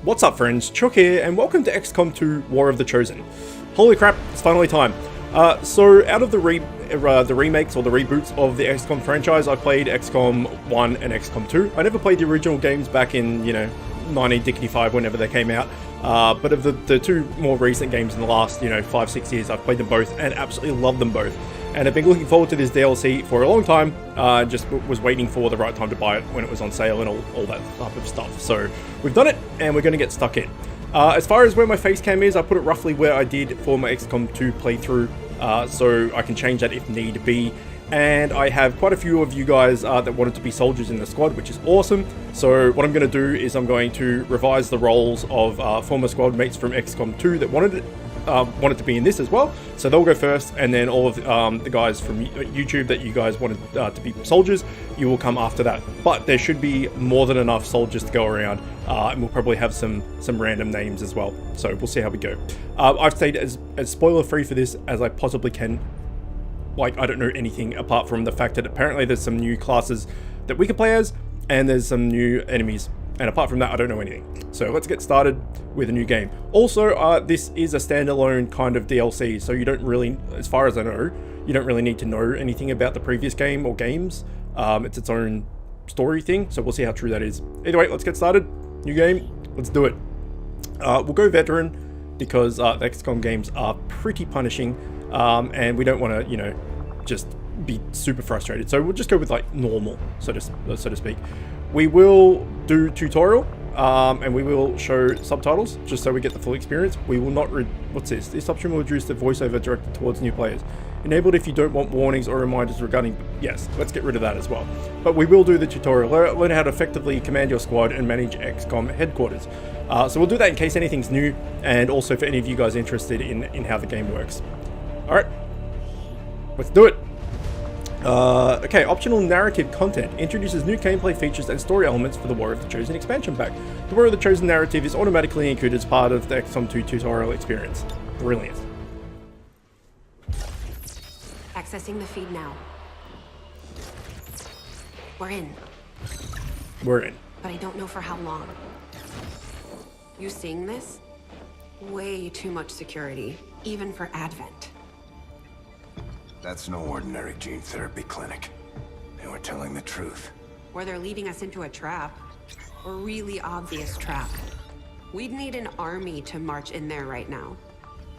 What's up friends, Chook here, and welcome to XCOM 2 War of the Chosen. Holy crap, it's finally time. So out of the remakes or the reboots of the XCOM franchise, I played XCOM 1 and XCOM 2. I never played the original games back in, 1965 whenever they came out. But of the two more recent games in the last, 5-6 years, I've played them both and absolutely love them both. And I've been looking forward to this DLC for a long time, just was waiting for the right time to buy it when it was on sale and all that type of stuff. So we've done it, and we're going to get stuck in. As far as where my face cam is, I put it roughly where I did for my XCOM 2 playthrough, so I can change that if need be. And I have quite a few of you guys that wanted to be soldiers in the squad, which is awesome. So what I'm going to do is I'm going to revise the roles of former squad mates from XCOM 2 that wanted to be in this as well. So they'll go first, and then all of the guys from YouTube that you guys wanted to be soldiers, you will come after that. But there should be more than enough soldiers to go around, and we'll probably have some random names as well. So we'll see how we go. I've stayed as spoiler free for this as I possibly can. Like, I don't know anything apart from the fact that apparently there's some new classes that we can play as, and there's some new enemies. And apart from that, I don't know anything. So let's get started with a new game. Also, this is a standalone kind of DLC, so you don't really, as far as I know, you don't really need to know anything about the previous game or games. It's its own story thing, so we'll see how true that is. Either way, let's get started. New game, let's do it. We'll go veteran because the XCOM games are pretty punishing, and we don't want to, just be super frustrated. So we'll just go with like normal, so to speak. We will do tutorial, and we will show subtitles just so we get the full experience. We will not what's this? This option will reduce the voiceover directed towards new players. Enabled if you don't want warnings or reminders regarding. Yes, let's get rid of that as well. But we will do the tutorial. Learn how to effectively command your squad and manage XCOM headquarters. So we'll do that in case anything's new, and also for any of you guys interested in how the game works. All right, let's do it. Okay, optional narrative content introduces new gameplay features and story elements for the War of the Chosen expansion pack. The War of the Chosen narrative is automatically included as part of the XCOM 2 tutorial experience. Brilliant. Accessing the feed now. We're in. We're in. But I don't know for how long. You seeing this? Way too much security, even for Advent. That's no ordinary gene therapy clinic. They were telling the truth. Or they're leading us into a trap. A really obvious trap. We'd need an army to march in there right now.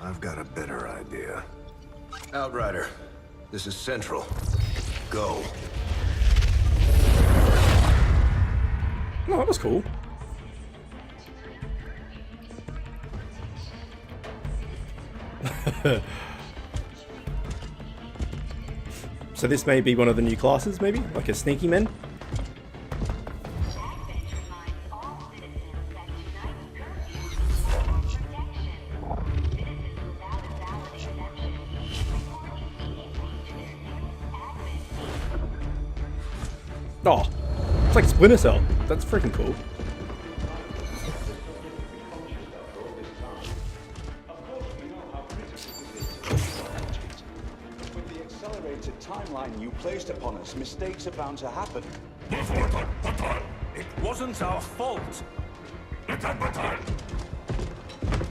I've got a better idea. Outrider, this is Central. Go. Oh, that was cool. So this may be one of the new classes, maybe? Like a sneaky man? Oh, it's like Splinter Cell. That's freaking cool. Timeline you placed upon us, mistakes are bound to happen. It wasn't our fault.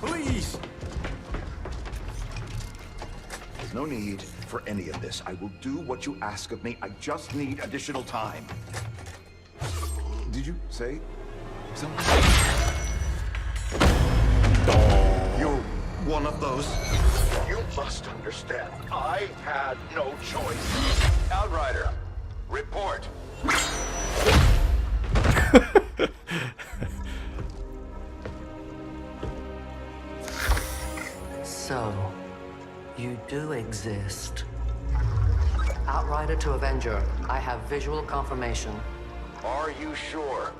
Please! There's no need for any of this. I will do what you ask of me. I just need additional time. Did you say something? You're one of those. You must understand, I had no choice. Outrider, report. So, you do exist. Outrider to Avenger, I have visual confirmation. Are you sure?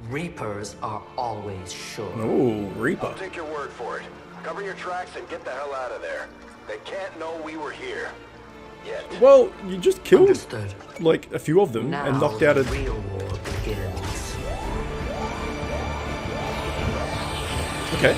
Reapers are always sure. Oh, Reaper. I'll take your word for it. Cover your tracks and get the hell out of there. They can't know we were here. Yet. Well, you just killed Understood. like a few of them Now and knocked out a... the real war begins. Okay.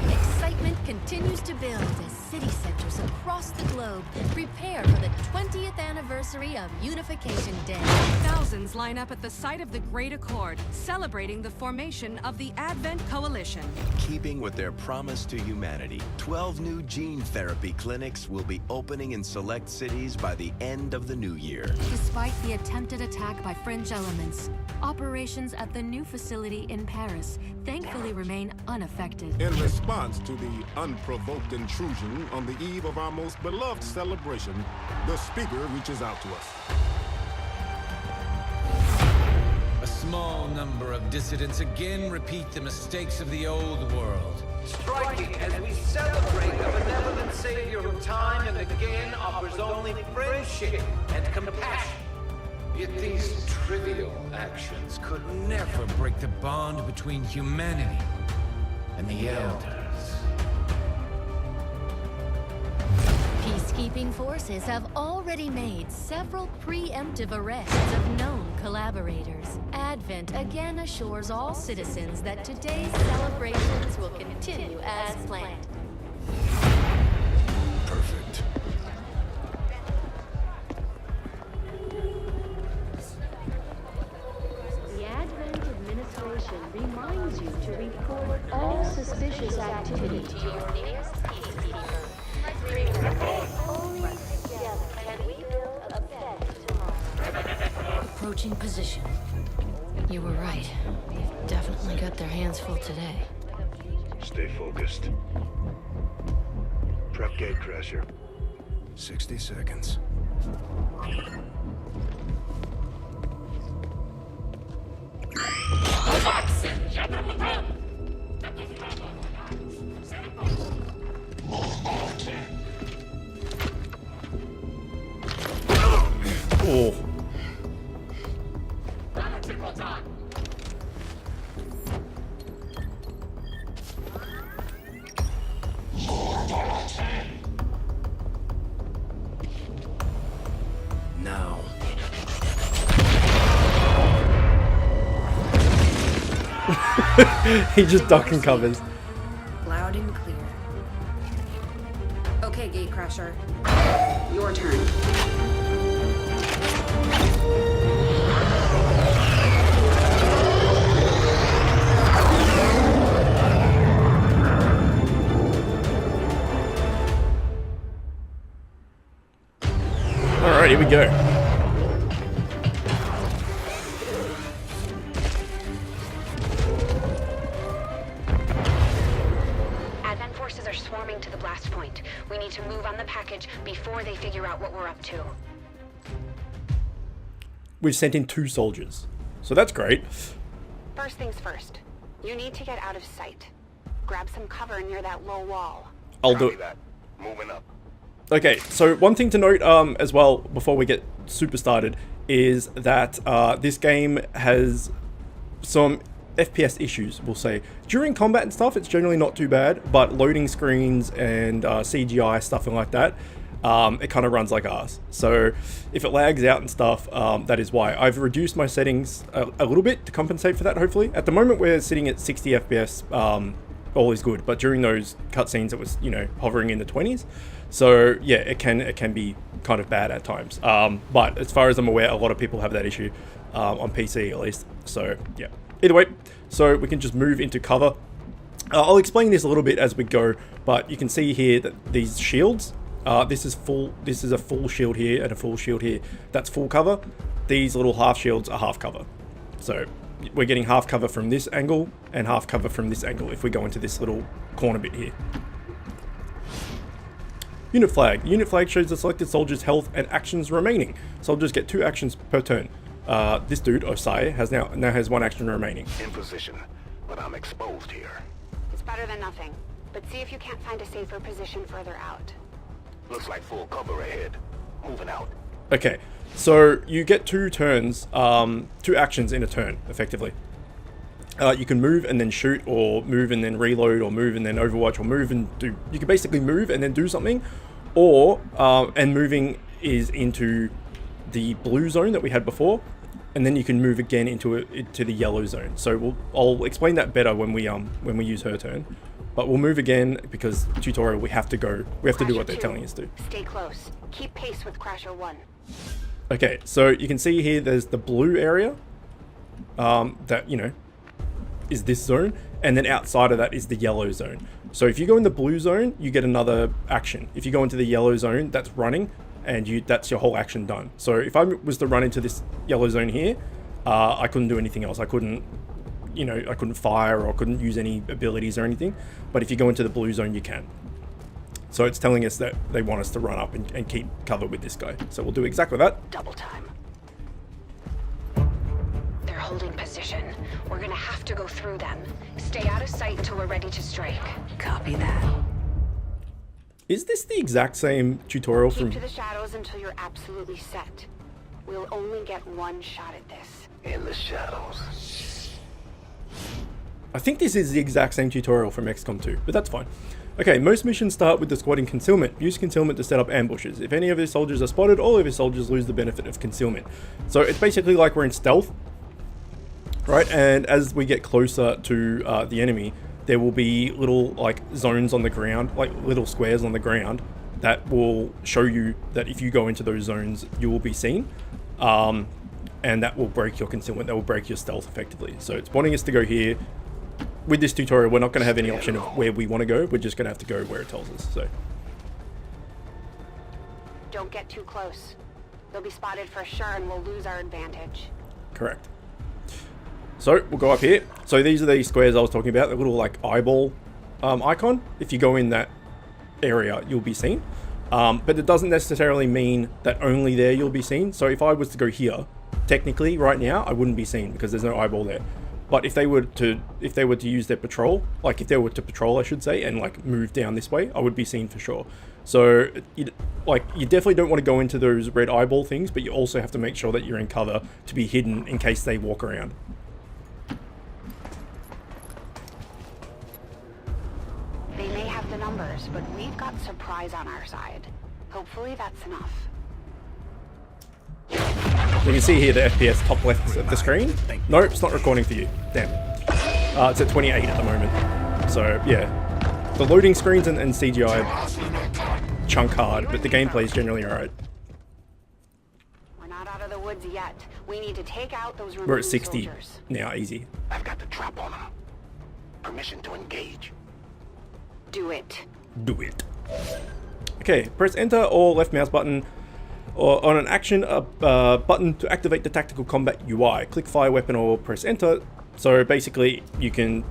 Excitement continues. continues to build as city centers across the globe prepare for the 20th anniversary of Unification Day. Thousands line up at the site of the Great Accord, celebrating the formation of the Advent Coalition. Keeping with their promise to humanity, 12 new gene therapy clinics will be opening in select cities by the end of the new year. Despite the attempted attack by fringe elements, operations at the new facility in Paris thankfully remain unaffected. In response to the unprovoked intrusion on the eve of our most beloved celebration, the speaker reaches out to us. A small number of dissidents again repeat the mistakes of the old world. Striking as we celebrate a benevolent savior who time and again offers only friendship and compassion. Yet these trivial actions could never break the bond between humanity and the Elders. Peacekeeping forces have already made several preemptive arrests of known collaborators. Advent again assures all citizens that today's celebrations will continue as planned. Perfect. The Advent administration reminds you to report all suspicious activity to your nearest peacekeeper. Only together can we build a better tomorrow. Approaching position. You were right. They've definitely got their hands full today. Stay focused. Prep gate crasher. 60 seconds. Oh. Now. He just duck and covers. Loud and clear. Okay, Gatecrasher. Your turn. Alright, here we go. Advent forces are swarming to the blast point. We need to move on the package before they figure out what we're up to. We've sent in 2 soldiers, so that's great. First things first. You need to get out of sight. Grab some cover near that low wall. I'll do it. That. Moving up. Okay, so one thing to note as well before we get super started is that this game has some FPS issues, we'll say. During combat and stuff, it's generally not too bad, but loading screens and CGI, stuff like that, it kind of runs like ours. So if it lags out and stuff, that is why. I've reduced my settings a little bit to compensate for that, hopefully. At the moment, we're sitting at 60 FPS, all is good, but during those cutscenes, it was, you know, hovering in the 20s. So yeah, it can be kind of bad at times. But as far as I'm aware, a lot of people have that issue on PC at least. So yeah. Either way, so we can just move into cover. I'll explain this a little bit as we go, but you can see here that these shields, this is a full shield here and a full shield here. That's full cover. These little half shields are half cover. So we're getting half cover from this angle and half cover from this angle if we go into this little corner bit here. Unit flag. Unit flag shows the selected soldier's health and actions remaining. Soldiers get 2 actions per turn. This dude, Osai, now has 1 action remaining. In position, but I'm exposed here. It's better than nothing. But see if you can't find a safer position further out. Looks like full cover ahead. Moving out. Okay, so you get 2 turns, 2 actions in a turn, effectively. You can move and then shoot, or move and then reload, or move and then overwatch, or move and do... You can basically move and then do something, or... and moving is into the blue zone that we had before, and then you can move again into the yellow zone. So I'll explain that better when we use her turn. But we'll move again because tutorial, we have to go. We have to do what they're telling us to. Stay close. Keep pace with Crasher 1. Okay, so you can see here there's the blue area that, you know, is this zone. And then outside of that is the yellow zone. So if you go in the blue zone, you get another action. If you go into the yellow zone, that's running, and that's your whole action done. So if I was to run into this yellow zone here, I couldn't do anything else. I couldn't, you know, I couldn't fire or couldn't use any abilities or anything. But if you go into the blue zone, you can. So it's telling us that they want us to run up and keep cover with this guy. So we'll do exactly that. Double time. They're holding position. We're gonna have to go through them. Stay out of sight until we're ready to strike. Copy that. Is this the exact same tutorial Keep from... to the shadows until you're absolutely set. We'll only get one shot at this. In the shadows. I think this is the exact same tutorial from XCOM 2, but that's fine. Okay, most missions start with the squad in concealment. Use concealment to set up ambushes. If any of your soldiers are spotted, all of your soldiers lose the benefit of concealment. So it's basically like we're in stealth, right? And as we get closer to the enemy, there will be little like zones on the ground, like little squares on the ground that will show you that if you go into those zones, you will be seen. And that will break your concealment, that will break your stealth effectively. So it's wanting us to go here. With this tutorial, we're not going to have any option of where we want to go. We're just going to have to go where it tells us. So Don't get too close. They'll be spotted for sure and we'll lose our advantage. correct. So we'll go up here. So these are the squares I was talking about, the little like eyeball icon. If you go in that area, you'll be seen. But it doesn't necessarily mean that only there you'll be seen. So if I was to go here, technically right now, I wouldn't be seen because there's no eyeball there. But if they were to use their patrol, like if they were to patrol, I should say, and like move down this way, I would be seen for sure. So you definitely don't want to go into those red eyeball things, but you also have to make sure that you're in cover to be hidden in case they walk around. They may have the numbers, but we've got surprise on our side. Hopefully that's enough. You can see here the FPS top left of the screen. No, it's not recording for you. Damn. It's at 28 at the moment. So yeah, the loading screens and CGI chunk hard, but the gameplay is generally alright. We're not out of the woods yet. We need to take out those We're at 60 soldiers. now, easy. I've got the trap on them. Permission to engage. Do it. Do it. Okay, press enter or left mouse button or on an action button to activate the tactical combat UI. Click fire weapon or press enter. So basically you can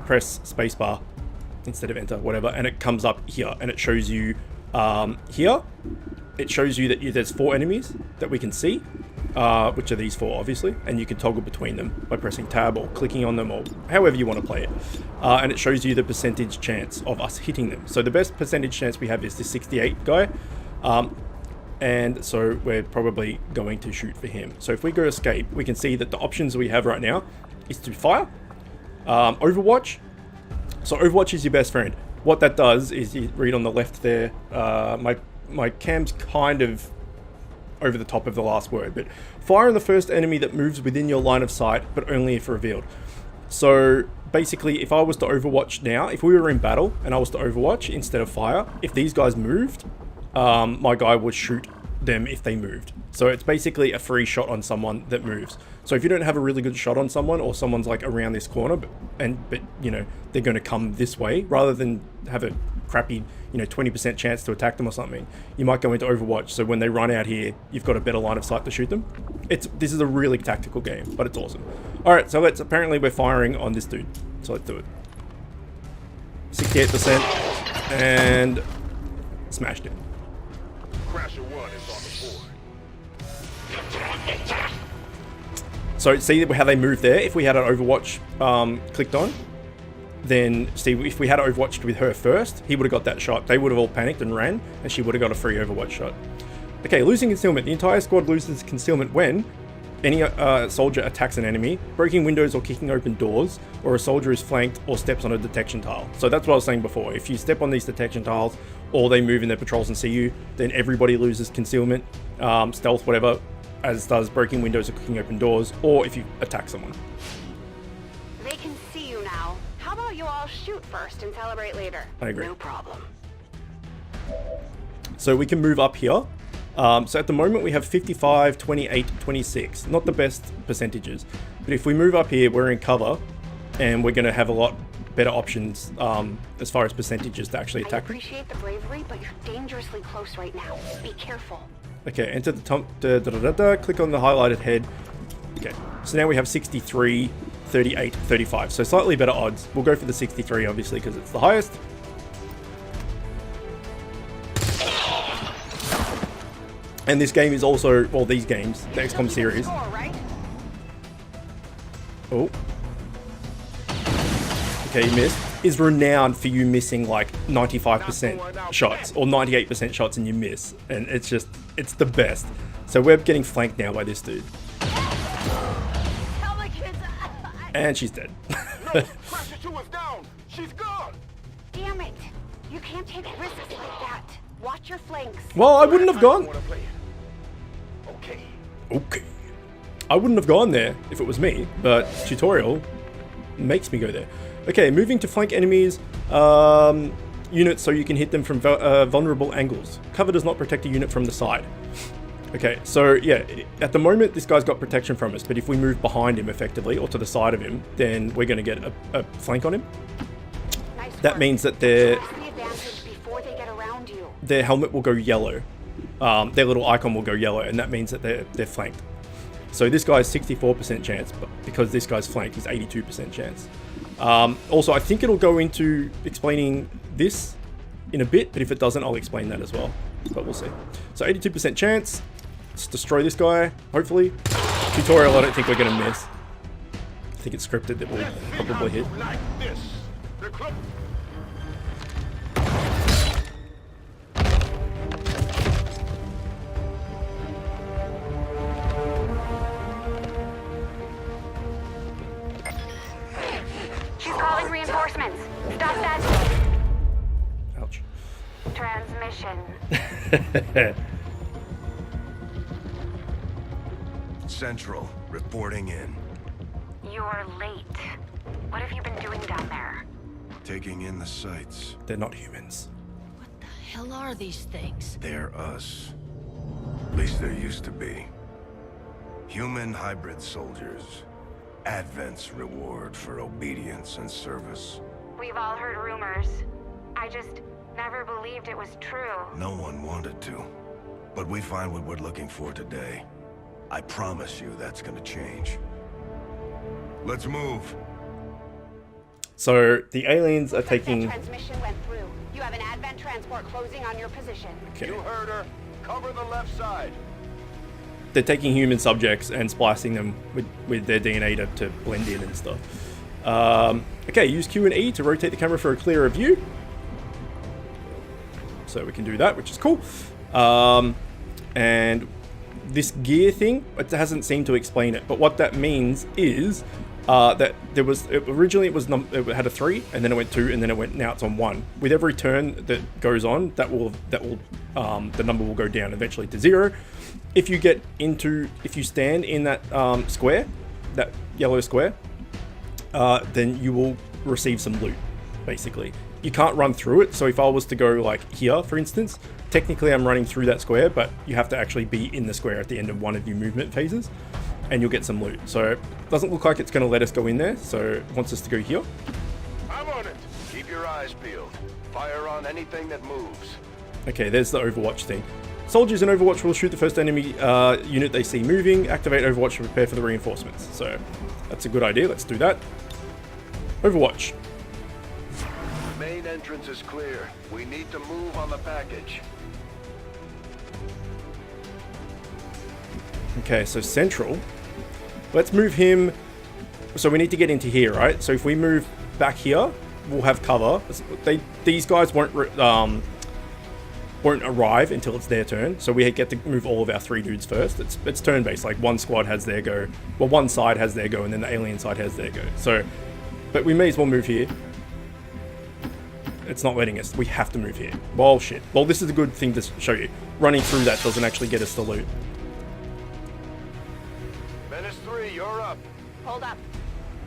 press spacebar instead of enter, whatever, and it comes up here and it shows you here. It shows you that there's 4 enemies that we can see, which are these 4 obviously, and you can toggle between them by pressing tab or clicking on them or however you want to play it. And it shows you the percentage chance of us hitting them. So the best percentage chance we have is this 68 guy. And so we're probably going to shoot for him. So if we go escape, we can see that the options we have right now is to fire, Overwatch. So Overwatch is your best friend. What that does is, you read on the left there, my cam's kind of over the top of the last word, but fire on the first enemy that moves within your line of sight, but only if revealed. So basically, if I was to Overwatch now, if we were in battle and I was to Overwatch instead of fire, if these guys moved, my guy would shoot them if they moved. So it's basically a free shot on someone that moves. So if you don't have a really good shot on someone, or someone's like around this corner, but you know they're going to come this way, rather than have a crappy 20% chance to attack them or something, you might go into Overwatch. So when they run out here, you've got a better line of sight to shoot them. This is a really tactical game, but it's awesome. All right, so apparently we're firing on this dude. So let's do it. 68% and smashed it. Crasher 1 is on the board. So see how they move there? If we had an Overwatch clicked on, then see if we had Overwatched with her first, he would have got that shot. They would have all panicked and ran, and she would have got a free Overwatch shot. Okay, losing concealment. The entire squad loses concealment when any soldier attacks an enemy, breaking windows or kicking open doors, or a soldier is flanked or steps on a detection tile. So that's what I was saying before. If you step on these detection tiles, or they move in their patrols and see you, then everybody loses concealment, stealth, whatever, as does breaking windows or kicking open doors, or if you attack someone. They can see you now. How about you all shoot first and celebrate later. I agree. No problem. So we can move up here. So at the moment we have 55, 28, 26. Not the best percentages. But if we move up here, we're in cover. And we're going to have a lot better options as far as percentages to actually attack. I appreciate the bravery, but you're dangerously close right now. Be careful. Okay, enter the top. Click on the highlighted head. Okay, so now we have 63, 38, 35. So slightly better odds. We'll go for the 63, obviously, because it's the highest. And this game is also, well, these games, the XCOM series. Oh. Okay, you missed. Is renowned for you missing like 95% shots or 98% shots and you miss. And it's just, it's the best. So we're getting flanked now by this dude. And she's dead. Damn it! You can't take risks like that. Watch your flanks. Well, I wouldn't have gone. Okay. Okay. I wouldn't have gone there if it was me, but tutorial makes me go there. Okay, moving to flank enemies. Units so you can hit them from vulnerable angles. Cover does not protect a unit from the side. Okay, so yeah, at the moment this guy's got protection from us, but if we move behind him effectively, or to the side of him, then we're going to get a flank on him. That means that their helmet will go yellow. Their little icon will go yellow, and that means that they're flanked. So this guy's 64% chance, but because this guy's flanked, he's 82% chance. Also, I think it'll go into explaining this in a bit, but if it doesn't, I'll explain that as well. But we'll see. So 82% chance. Let's destroy this guy, hopefully. Tutorial, I don't think we're going to miss. I think it's scripted that we'll probably hit. She's calling reinforcements. Stop that. Ouch. Transmission. Central, reporting in. You're late. What have you been doing down there? Taking in the sights. They're not humans. What the hell are these things? They're us. At least there used to be. Human hybrid soldiers. Advent's reward for obedience and service. We've all heard rumors. I just never believed it was true. No one wanted to. But we find what we're looking for today. I promise you that's gonna change. Let's move. So the aliens are taking... Transmission went through. You have an Advent transport closing on your position. Okay. You heard her. Cover the left side. They're taking human subjects and splicing them with their DNA to blend in and stuff. Okay, use Q and E to rotate the camera for a clearer view. So we can do that, which is cool. And this gear thing, it hasn't seemed to explain it, but what that means is that there was originally it had a 3, and then it went 2, and then now it's on 1. With every turn that goes on, the number will go down eventually to 0. If you stand in that square, that yellow square, then you will receive some loot, basically. You can't run through it, so if I was to go like here, for instance, technically I'm running through that square, but you have to actually be in the square at the end of one of your movement phases, and you'll get some loot. So it doesn't look like it's going to let us go in there, so it wants us to go here. I'm on it. Keep your eyes peeled. Fire on anything that moves. Okay, there's the Overwatch thing. Soldiers in Overwatch will shoot the first enemy unit they see moving. Activate Overwatch to prepare for the reinforcements. So that's a good idea. Let's do that. Overwatch. Main entrance is clear. We need to move on the package. Okay, so Central. Let's move him. So we need to get into here, right? So if we move back here, we'll have cover. These guys won't arrive until it's their turn. So we get to move all of our 3 dudes first. It's turn-based. Like one squad has their go. Well, one side has their go, and then the alien side has their go. So, but we may as well move here. It's not letting us. We have to move here. Well, shit. Well, this is a good thing to show you. Running through that doesn't actually get us the loot. Menace 3, you're up. Hold up.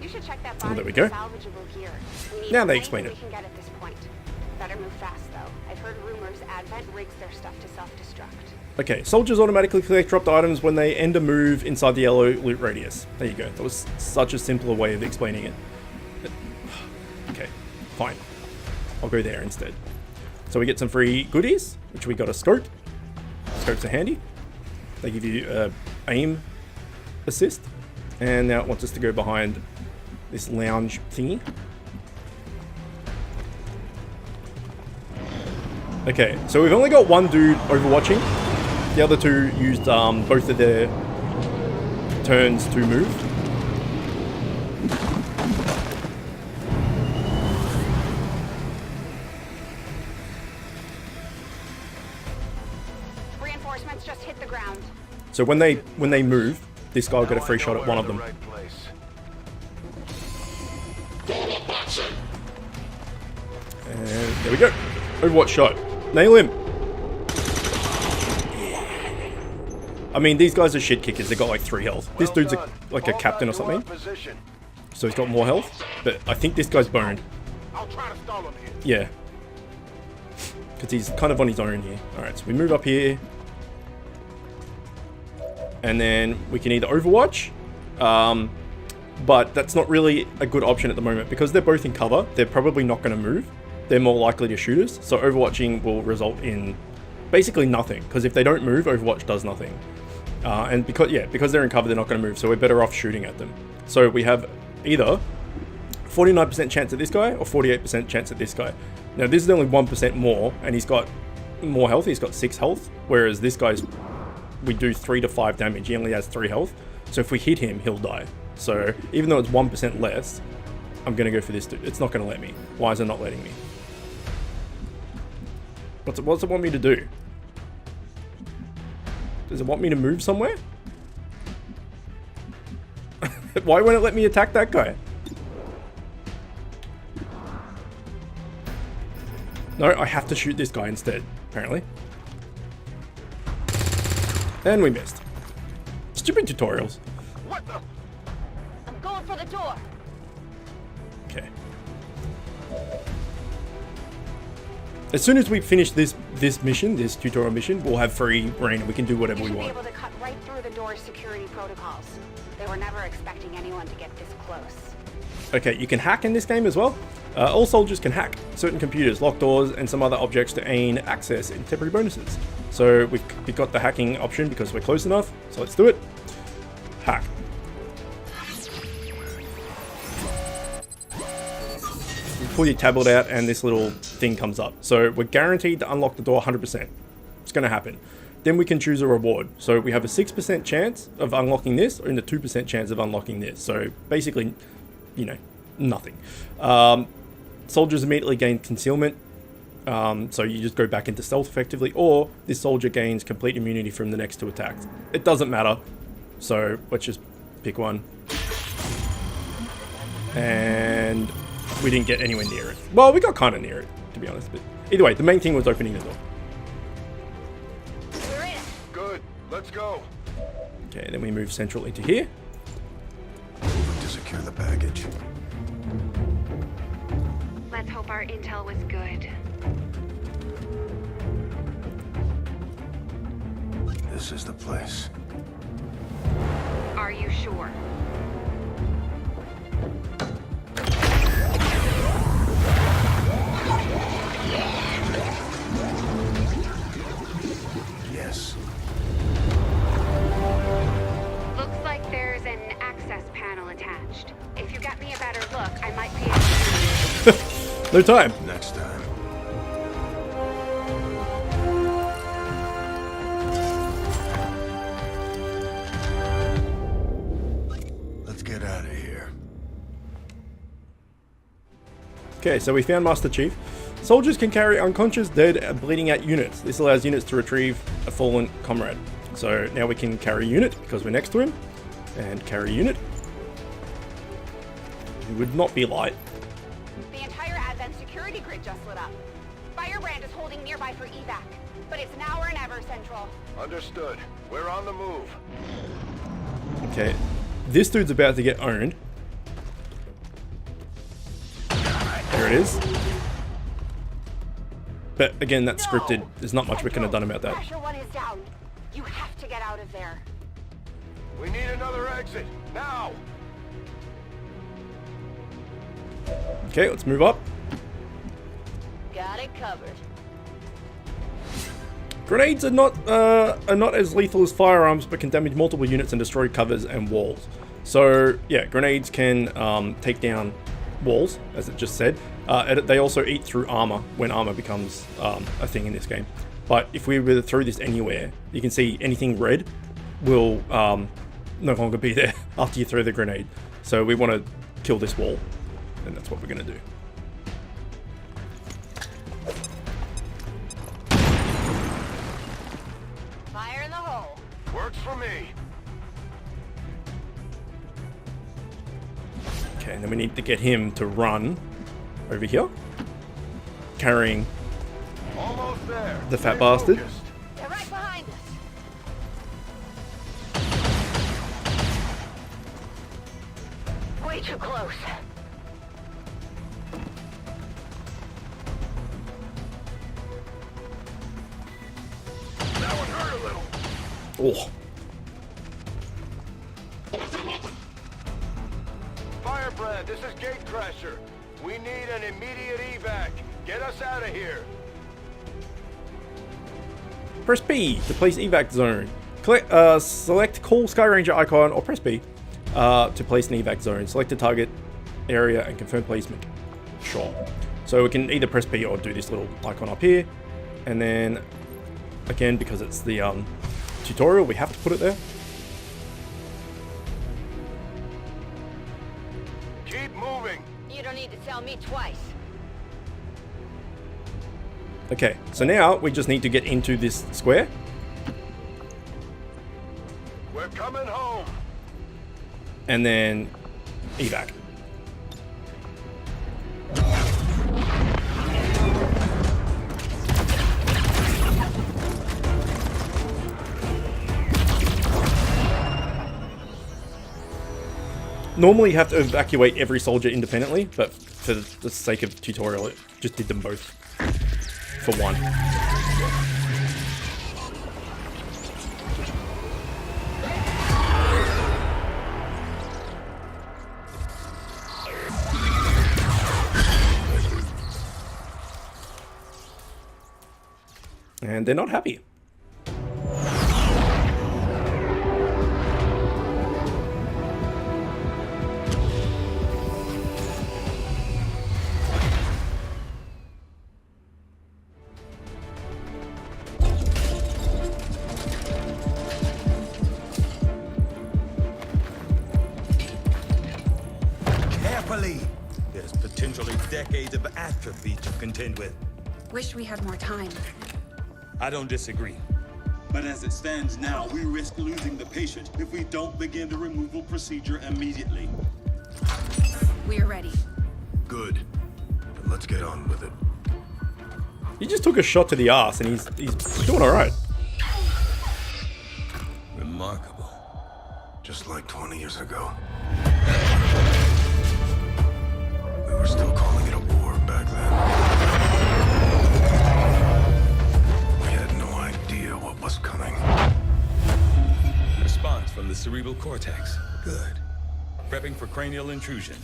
You should check that Oh, body there we for go. salvageable gear. We need Now they anything explain it. we can get at this point. Better move fast, though. I've heard rumors Advent rigs their stuff to self-destruct. Okay, soldiers automatically collect dropped items when they end a move inside the yellow loot radius. There you go. That was such a simpler way of explaining it. Okay, fine. I'll go there instead. So we get some free goodies, which we got a scope. Scopes are handy. They give you aim assist. And now it wants us to go behind this lounge thingy. Okay, so we've only got one dude overwatching. The other two used both of their turns to move. Reinforcements just hit the ground. So when they move, this guy will get a free shot at one of them. And there we go. Overwatch shot. Nail him. I mean, these guys are shit kickers. They got like 3 health. This dude's like a captain or something. So he's got more health. But I think this guy's boned. Yeah. Because he's kind of on his own here. Alright, so we move up here. And then we can either overwatch. But that's not really a good option at the moment. Because they're both in cover, they're probably not going to move. They're more likely to shoot us. So overwatching will result in basically nothing. Because if they don't move, Overwatch does nothing. And because they're in cover, they're not going to move. So we're better off shooting at them. So we have either 49% chance at this guy or 48% chance at this guy. Now this is only 1% more, and he's got more health. He's got 6 health, whereas this guy's, we do 3 to 5 damage. He only has 3 health. So if we hit him, he'll die. So even though it's 1% less, I'm going to go for this dude. It's not going to let me. Why is it not letting me? What's it want me to do? Does it want me to move somewhere? Why won't it let me attack that guy? No, I have to shoot this guy instead, apparently. And we missed. Stupid tutorials. What the? I'm going for the door. Okay. As soon as we finish this mission, this tutorial mission, we'll have free reign and we can do whatever we want. Be able to cut right through the door's security protocols. They were never expecting anyone to get this close. Okay, you can hack in this game as well. All soldiers can hack certain computers, lock doors, and some other objects to gain access and temporary bonuses. So we've got the hacking option because we're close enough. So let's do it. Hack. You pull your tablet out and this little thing comes up. So we're guaranteed to unlock the door 100%. It's going to happen. Then we can choose a reward. So we have a 6% chance of unlocking this and a 2% chance of unlocking this. So basically, you know, nothing. Soldiers immediately gain concealment. So you just go back into stealth effectively, or this soldier gains complete immunity from the next 2 attacks. It doesn't matter. So let's just pick one. And we didn't get anywhere near it. Well, we got kind of near it, to be honest. But either way, the main thing was opening the door. Good. Let's go. Okay, then we move centrally to here. To secure the package. Let's hope our intel was good. This is the place. Are you sure? Yes. Looks like there's an access panel attached. If you get me a better look, I might be able to... No time. Next time. Let's get out of here. Okay, so we found Master Chief. Soldiers can carry unconscious, dead, and bleeding out units. This allows units to retrieve a fallen comrade. So now we can carry a unit because we're next to him. And carry a unit. It would not be light. The entire Advent security grid just lit up. Firebrand is holding nearby for evac, but it's now or never, Central. Understood. We're on the move. Okay, this dude's about to get owned. it is. But again, that's scripted. There's not much we can have done about that. Pressure one is down. You have to get out of there. We need another exit, now! Okay, let's move up. Got it covered. Grenades are not as lethal as firearms, but can damage multiple units and destroy covers and walls. So yeah, grenades can take down walls, as it just said. They also eat through armor when armor becomes a thing in this game. But if we were to throw this anywhere, you can see anything red will no longer be there after you throw the grenade. So we want to kill this wall, and that's what we're going to do. Fire in the hole. Works for me. Okay, and then we need to get him to run over here, carrying Almost there. the fat bastard. They're right behind us. Way too close. That one hurt a little. Oh, Firebrand, this is Gatecrasher. We need an immediate evac. Get us out of here. press B to place evac zone. Select Call Sky Ranger icon or press B to place an evac zone. Select the target area and confirm placement. Sure. So we can either press B or do this little icon up here. And then, again, because it's the tutorial, we have to put it there. Keep moving. You don't need to tell me twice. Okay, so now we just need to get into this square. We're coming home. And then evac. Normally you have to evacuate every soldier independently, but for the sake of tutorial, it just did them both for one. And they're not happy. There's potentially decades of atrophy to contend with. Wish we had more time. I don't disagree. But as it stands now, we risk losing the patient if we don't begin the removal procedure immediately. We're ready. Good. Then let's get on with it. He just took a shot to the ass and he's doing alright. Remarkable. Just like 20 years ago. We were still calling it a war back then. We had no idea what was coming. Response from the cerebral cortex. Good. Prepping for cranial intrusion.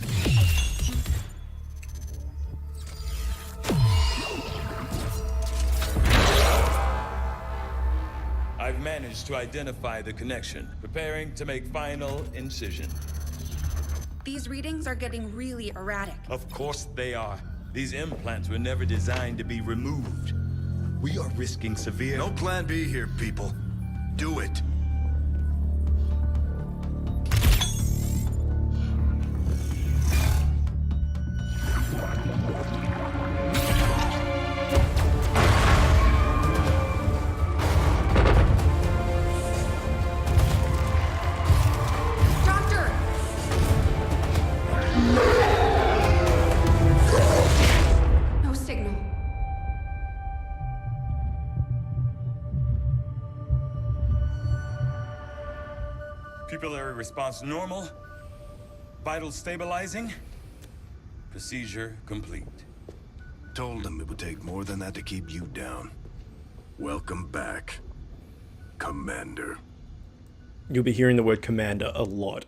I've managed to identify the connection, preparing to make final incision. These readings are getting really erratic. Of course they are. These implants were never designed to be removed. We are risking severe... No plan B here, people. Do it. Pupillary response normal. Vital stabilizing. Procedure complete. told them it would take more than that to keep you down. Welcome back, Commander. You'll be hearing the word commander a lot.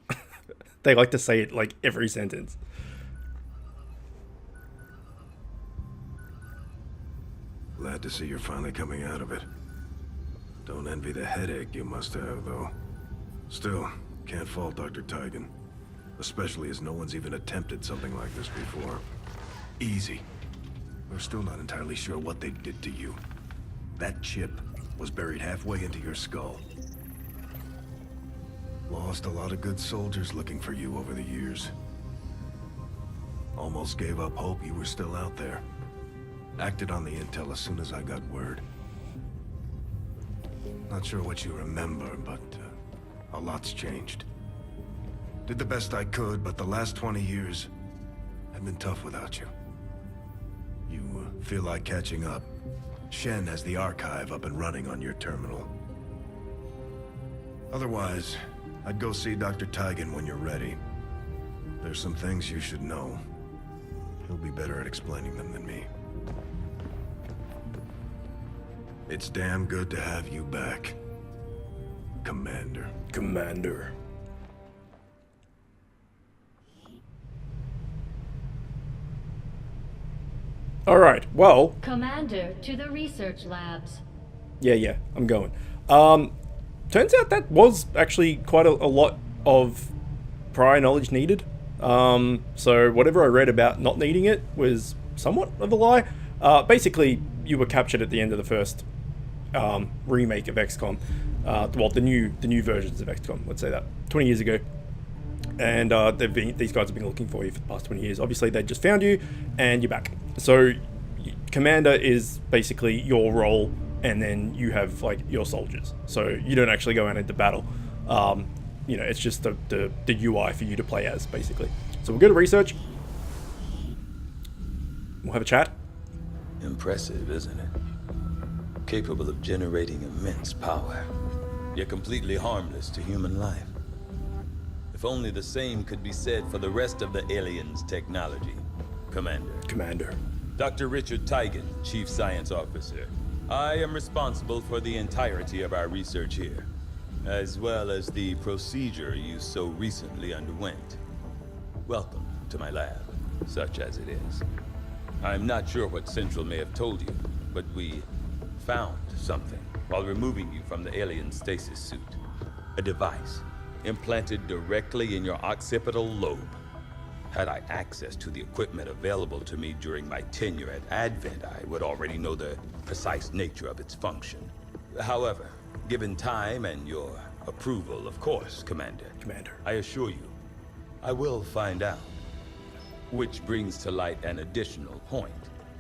They like to say it like every sentence. Glad to see you're finally coming out of it. Don't envy the headache you must have, though. Still, can't fault Dr. Tigan. Especially as no one's even attempted something like this before. Easy. We're still not entirely sure what they did to you. That chip was buried halfway into your skull. Lost a lot of good soldiers looking for you over the years. Almost gave up hope you were still out there. Acted on the intel as soon as I got word. Not sure what you remember, but a lot's changed. Did the best I could, but the last 20 years have been tough without you. You feel like catching up? Shen has the archive up and running on your terminal. Otherwise, I'd go see Dr. Tigan when you're ready. There's some things you should know. He'll be better at explaining them than me. It's damn good to have you back, Commander. Commander. Alright, well... Commander, to the research labs. Yeah, I'm going. Turns out that was actually quite a lot of prior knowledge needed. So whatever I read about not needing it was somewhat of a lie. Basically, you were captured at the end of the first remake of XCOM. Well, the new versions of XCOM, let's say that, 20 years ago. And these guys have been looking for you for the past 20 years. Obviously, they just found you, and you're back. So, Commander is basically your role, and then you have like your soldiers. So you don't actually go out into battle. You know, it's just the UI for you to play as, basically. So we'll go to research. We'll have a chat. Impressive, isn't it? Capable of generating immense power, yet completely harmless to human life. If only the same could be said for the rest of the aliens' technology. Commander. Dr. Richard Tigan, Chief Science Officer. I am responsible for the entirety of our research here, as well as the procedure you so recently underwent. Welcome to my lab, such as it is. I'm not sure what Central may have told you, but we found something while removing you from the alien stasis suit. A device implanted directly in your occipital lobe. Had I access to the equipment available to me during my tenure at Advent, I would already know the precise nature of its function. However, given time and your approval, of course, Commander, I assure you, I will find out. Which brings to light an additional point.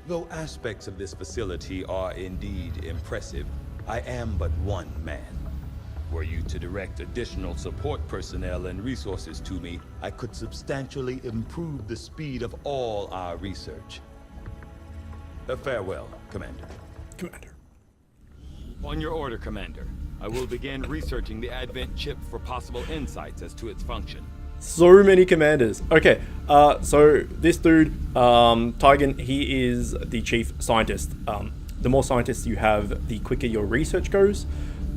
Though aspects of this facility are indeed impressive, I am but one man. Were you to direct additional support personnel and resources to me, I could substantially improve the speed of all our research. Farewell, Commander. On your order, Commander. I will begin researching the Advent chip for possible insights as to its function. So many commanders. Okay, so this dude, Tigan, he is the chief scientist. The more scientists you have, the quicker your research goes.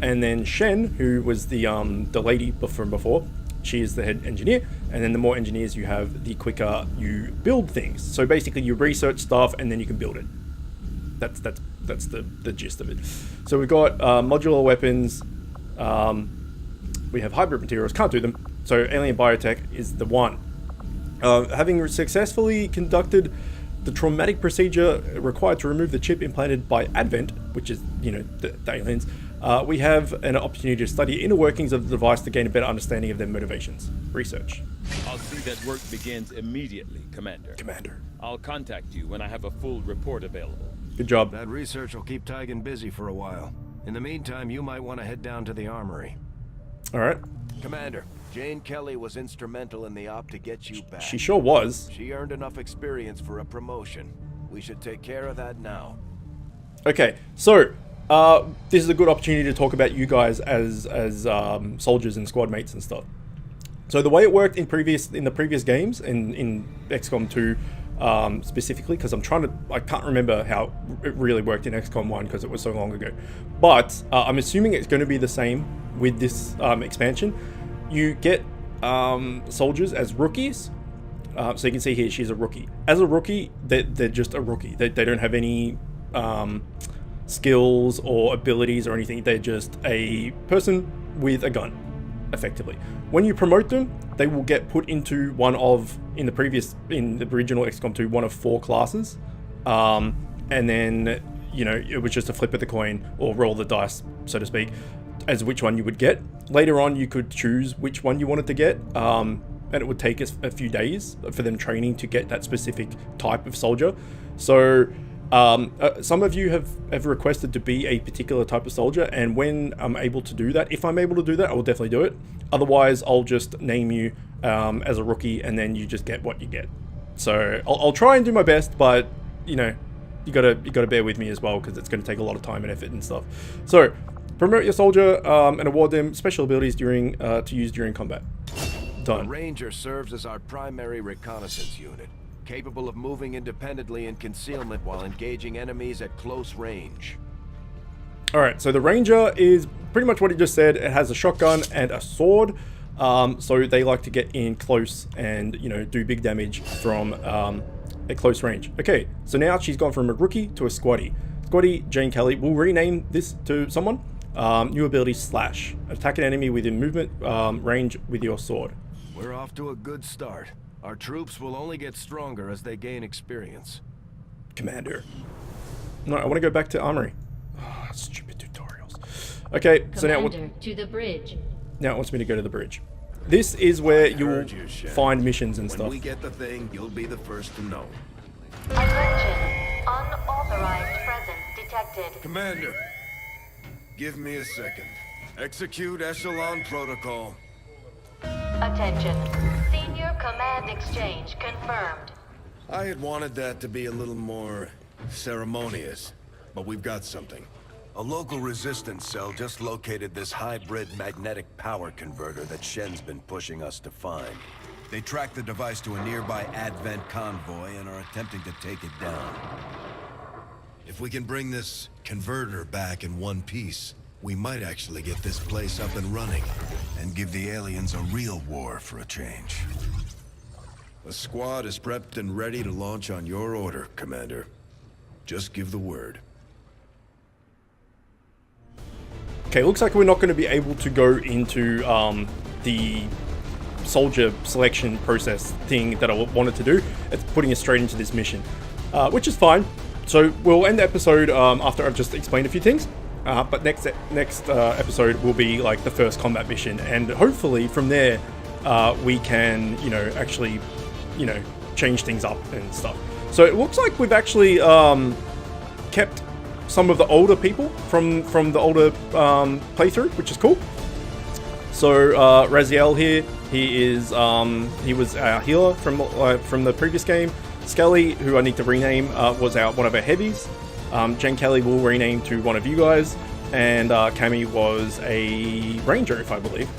And then Shen, who was the lady from before, she is the head engineer. And then the more engineers you have, the quicker you build things. So basically, you research stuff and then you can build it. That's the gist of it. So we've got modular weapons. We have hybrid materials. Can't do them. So alien biotech is the one. Having successfully conducted the traumatic procedure required to remove the chip implanted by Advent, which is, you know, the aliens, we have an opportunity to study inner workings of the device to gain a better understanding of their motivations. Research. I'll see that work begins immediately, Commander. I'll contact you when I have a full report available. Good job. That research will keep Tigan busy for a while. In the meantime, you might want to head down to the armory. All right. Commander, Jane Kelly was instrumental in the op to get you back. She sure was. She earned enough experience for a promotion. We should take care of that now. Okay, so this is a good opportunity to talk about you guys as soldiers and squad mates and stuff. So the way it worked in the previous games in XCOM 2, specifically, because I can't remember how it really worked in XCOM 1 because it was so long ago. But I'm assuming it's going to be the same with this expansion. You get soldiers as rookies. So you can see here, she's a rookie. As a rookie, they're just a rookie. They don't have any skills or abilities or anything. They're just a person with a gun, effectively. When you promote them, they will get put into one of, in the original XCOM 2, one of 4 classes. And then, you know, it was just a flip of the coin or roll the dice, so to speak, as which one you would get. Later on, you could choose which one you wanted to get. And it would take us a few days for them training to get that specific type of soldier. So some of you have requested to be a particular type of soldier, and when I'm able to do that, if I'm able to do that, I will definitely do it. Otherwise, I'll just name you as a rookie, and then you just get what you get. So I'll try and do my best, but you know, you gotta bear with me as well, because it's going to take a lot of time and effort and stuff. So promote your soldier and award them special abilities during to use during combat. Done. The Ranger serves as our primary reconnaissance unit, capable of moving independently in concealment while engaging enemies at close range. Alright, so the Ranger is pretty much what he just said. It has a shotgun and a sword, so they like to get in close and, you know, do big damage from at close range. Okay, so now she's gone from a rookie to a squatty. Squatty Jane Kelly. We'll rename this to someone. New ability Slash. Attack an enemy within movement range with your sword. We're off to a good start. Our troops will only get stronger as they gain experience. Commander. No, I want to go back to Armory. Oh, stupid tutorials. Okay, so now to the bridge. Now it wants me to go to the bridge. This is where you'll find missions and stuff. When we get the thing, you'll be the first to know. Attention. Unauthorized presence detected. Commander, give me a second. Execute Echelon Protocol. Attention. Senior command exchange confirmed. I had wanted that to be a little more ceremonious, but we've got something. A local resistance cell just located this hybrid magnetic power converter that Shen's been pushing us to find. They tracked the device to a nearby Advent convoy and are attempting to take it down. If we can bring this converter back in one piece, we might actually get this place up and running and give the aliens a real war for a change. The squad is prepped and ready to launch on your order, Commander. Just give the word. Okay, looks like we're not going to be able to go into the soldier selection process thing that I wanted to do. It's putting us straight into this mission, which is fine. So we'll end the episode after I've just explained a few things. But next episode will be like the first combat mission, and hopefully from there we can, you know, actually, you know, change things up and stuff. So it looks like we've actually kept some of the older people from the older playthrough, which is cool. So Raziel here, he was our healer from the previous game. Skelly, who I need to rename, was one of our heavies. Jane Kelly will rename to one of you guys, and Cammy was a ranger, if I believe.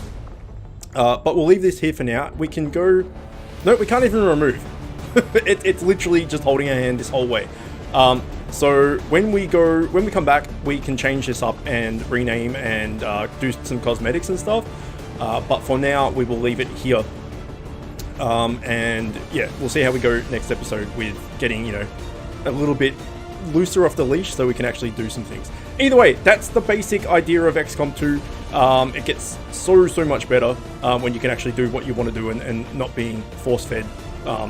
But we'll leave this here for now. We can go. No, we can't even remove. It's literally just holding our hand this whole way. So when we come back, we can change this up and rename and do some cosmetics and stuff. But for now, we will leave it here. And yeah, we'll see how we go next episode with getting, you know, a little bit looser off the leash so we can actually do some things. Either way, that's the basic idea of XCOM 2. It gets so much better when you can actually do what you want to do and not being force-fed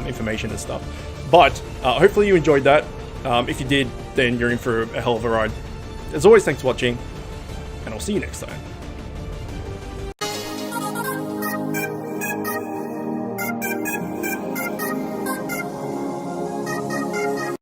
information and stuff. But hopefully you enjoyed that. If you did, then you're in for a hell of a ride. As always, thanks for watching, and I'll see you next time.